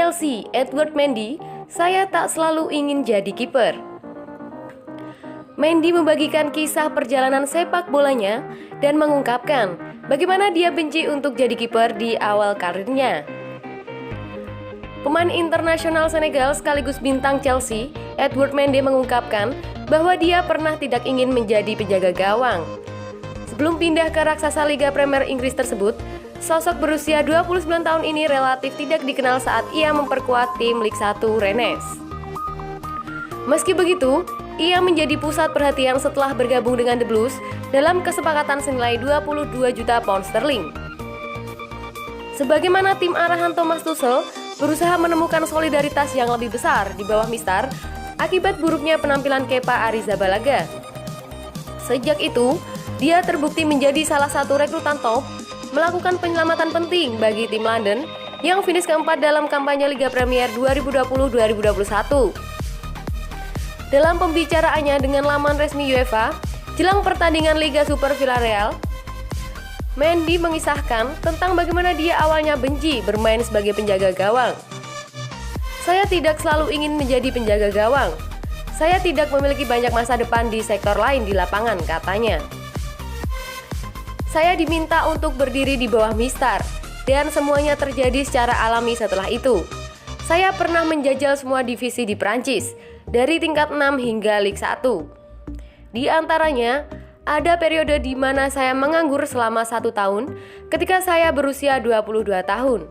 Chelsea, Edward Mendy, saya tak selalu ingin jadi kiper. Mendy membagikan kisah perjalanan sepak bolanya dan mengungkapkan bagaimana dia benci untuk jadi kiper di awal karirnya. Pemain internasional Senegal sekaligus bintang Chelsea, Edward Mendy mengungkapkan bahwa dia pernah tidak ingin menjadi penjaga gawang. Sebelum pindah ke raksasa Liga Premier Inggris tersebut, sosok berusia 29 tahun ini relatif tidak dikenal saat ia memperkuat tim Ligue 1 Rennes. Meski begitu, ia menjadi pusat perhatian setelah bergabung dengan The Blues dalam kesepakatan senilai 22 juta pound sterling. Sebagaimana tim arahan Thomas Tuchel berusaha menemukan solidaritas yang lebih besar di bawah Mistar akibat buruknya penampilan Kepa Arrizabalaga. Sejak itu, dia terbukti menjadi salah satu rekrutan top, melakukan penyelamatan penting bagi tim London yang finish keempat dalam kampanye Liga Premier 2020-2021. Dalam pembicaraannya dengan laman resmi UEFA, jelang pertandingan Liga Super Villarreal, Mendy mengisahkan tentang bagaimana dia awalnya benci bermain sebagai penjaga gawang. Saya tidak selalu ingin menjadi penjaga gawang. Saya tidak memiliki banyak masa depan di sektor lain di lapangan, katanya. Saya diminta untuk berdiri di bawah Mistar, dan semuanya terjadi secara alami setelah itu. Saya pernah menjajal semua divisi di Prancis, dari tingkat 6 hingga Ligue 1. Di antaranya, ada periode di mana saya menganggur selama 1 tahun ketika saya berusia 22 tahun.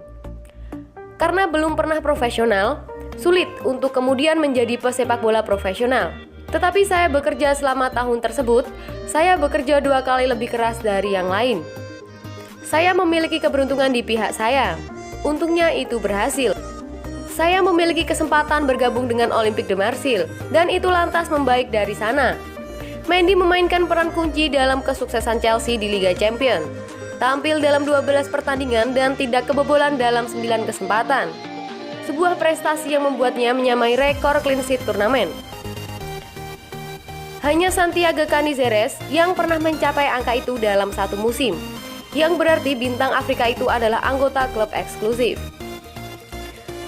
Karena belum pernah profesional, sulit untuk kemudian menjadi pesepak bola profesional. Tetapi saya bekerja selama tahun tersebut, saya bekerja 2 kali lebih keras dari yang lain. Saya memiliki keberuntungan di pihak saya. Untungnya itu berhasil. Saya memiliki kesempatan bergabung dengan Olympique de Marseille, dan itu lantas membaik dari sana. Mendy memainkan peran kunci dalam kesuksesan Chelsea di Liga Champions. Tampil dalam 12 pertandingan dan tidak kebobolan dalam 9 kesempatan. Sebuah prestasi yang membuatnya menyamai rekor clean sheet turnamen. Hanya Santiago Canizares yang pernah mencapai angka itu dalam 1 musim, yang berarti bintang Afrika itu adalah anggota klub eksklusif.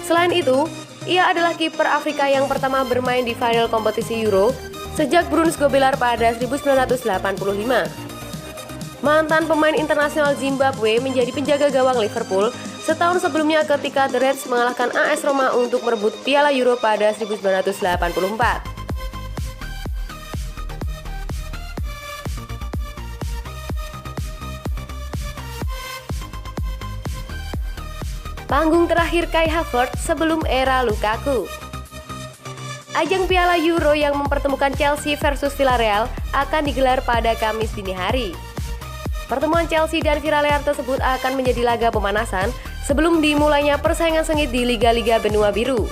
Selain itu, ia adalah kiper Afrika yang pertama bermain di final kompetisi Euro sejak Bruns Gobelart pada 1985. Mantan pemain internasional Zimbabwe menjadi penjaga gawang Liverpool setahun sebelumnya ketika The Reds mengalahkan AS Roma untuk merebut Piala Euro pada 1984. Panggung terakhir Kai Havertz sebelum era Lukaku. Ajang Piala Euro yang mempertemukan Chelsea versus Villarreal akan digelar pada Kamis dini hari. Pertemuan Chelsea dan Villarreal tersebut akan menjadi laga pemanasan sebelum dimulainya persaingan sengit di liga-liga benua biru.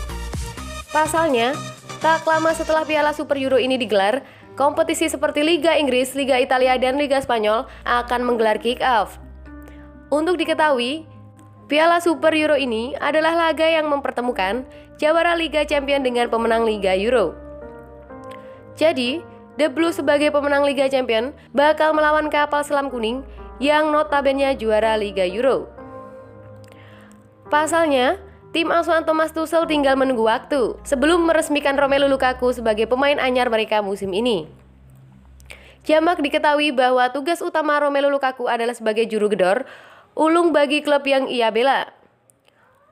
Pasalnya, tak lama setelah Piala Super Euro ini digelar, kompetisi seperti Liga Inggris, Liga Italia, dan Liga Spanyol akan menggelar kick-off. Untuk diketahui, Piala Super Euro ini adalah laga yang mempertemukan jawara Liga Champions dengan pemenang Liga Euro. Jadi, The Blues sebagai pemenang Liga Champions bakal melawan kapal selam kuning yang notabene juara Liga Euro. Pasalnya, tim asuhan Thomas Tuchel tinggal menunggu waktu sebelum meresmikan Romelu Lukaku sebagai pemain anyar mereka musim ini. Jamak diketahui bahwa tugas utama Romelu Lukaku adalah sebagai juru gedor ulung bagi klub yang ia bela.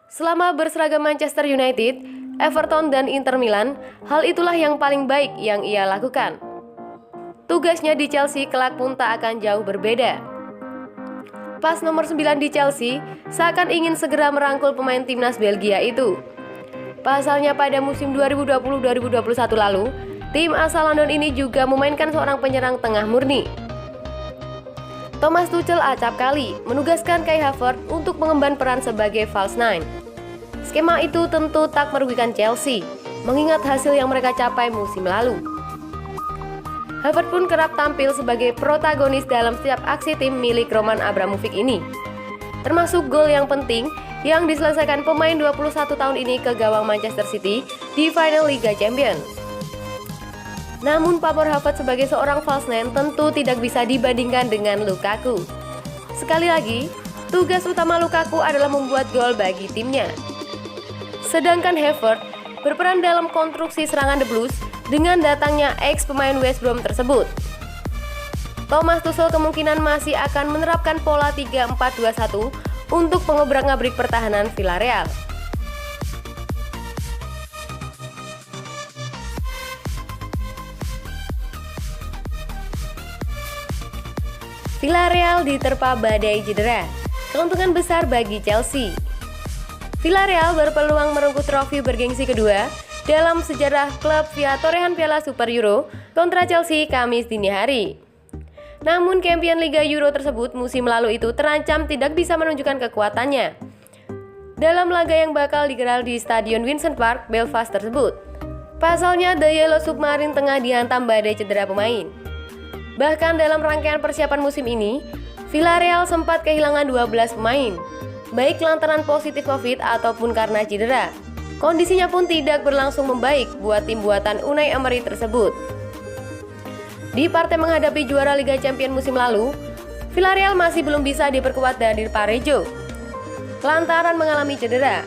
Selama berseragam Manchester United, Everton, dan Inter Milan, hal itulah yang paling baik yang ia lakukan. Tugasnya di Chelsea kelak pun tak akan jauh berbeda. Pas nomor 9 di Chelsea, seakan ingin segera merangkul pemain timnas Belgia itu. Pasalnya pada musim 2020-2021 lalu, tim asal London ini juga memainkan seorang penyerang tengah murni. Thomas Tuchel acap kali menugaskan Kai Havertz untuk mengemban peran sebagai false nine. Skema itu tentu tak merugikan Chelsea, mengingat hasil yang mereka capai musim lalu. Havertz pun kerap tampil sebagai protagonis dalam setiap aksi tim milik Roman Abramovich ini, termasuk gol yang penting yang diselesaikan pemain 21 tahun ini ke gawang Manchester City di final Liga Champions. Namun pamor Havertz sebagai seorang false nine tentu tidak bisa dibandingkan dengan Lukaku. Sekali lagi, tugas utama Lukaku adalah membuat gol bagi timnya. Sedangkan Havertz berperan dalam konstruksi serangan The Blues dengan datangnya ex pemain West Brom tersebut. Thomas Tuchel kemungkinan masih akan menerapkan pola 3-4-2-1 untuk pengobrak-ngabrik pertahanan Villarreal. Villarreal diterpa badai cedera, keuntungan besar bagi Chelsea. Villarreal berpeluang merengkuh trofi bergengsi kedua dalam sejarah klub via torehan Piala Super Euro kontra Chelsea Kamis dini hari. Namun kampion Liga Euro tersebut musim lalu itu terancam tidak bisa menunjukkan kekuatannya dalam laga yang bakal digelar di Stadion Vincent Park, Belfast tersebut. Pasalnya The Yellow Submarine tengah dihantam badai cedera pemain. Bahkan dalam rangkaian persiapan musim ini, Villarreal sempat kehilangan 12 pemain, baik lantaran positif COVID ataupun karena cedera. Kondisinya pun tidak berlangsung membaik buat tim buatan Unai Emery tersebut. Di partai menghadapi juara Liga Champions musim lalu, Villarreal masih belum bisa diperkuat dari Parejo lantaran mengalami cedera.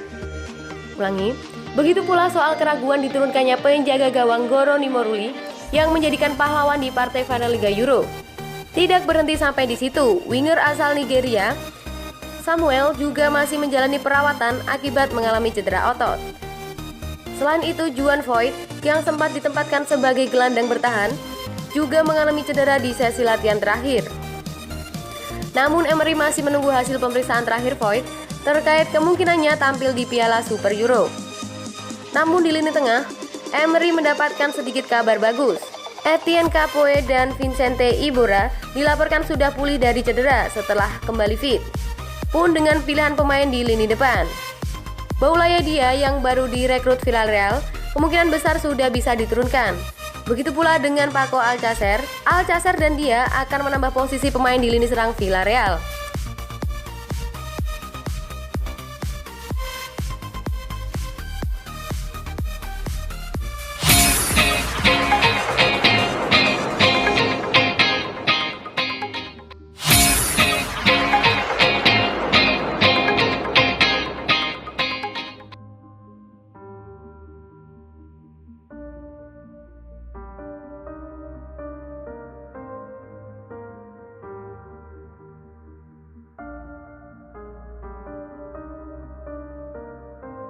Begitu pula soal keraguan diturunkannya penjaga gawang Goro Nimoruli yang menjadikan pahlawan di partai final Liga Euro. Tidak berhenti sampai di situ, winger asal Nigeria, Samuel juga masih menjalani perawatan akibat mengalami cedera otot. Selain itu, Juan Foyth yang sempat ditempatkan sebagai gelandang bertahan juga mengalami cedera di sesi latihan terakhir. Namun Emery masih menunggu hasil pemeriksaan terakhir Foyth terkait kemungkinannya tampil di Piala Super Euro. Namun di lini tengah, Emery mendapatkan sedikit kabar bagus. Etienne Capoue dan Vicente Iborra dilaporkan sudah pulih dari cedera setelah kembali fit, pun dengan pilihan pemain di lini depan. Boulaye Dia yang baru direkrut Villarreal kemungkinan besar sudah bisa diturunkan. Begitu pula dengan Paco Alcacer dan Dia akan menambah posisi pemain di lini serang Villarreal.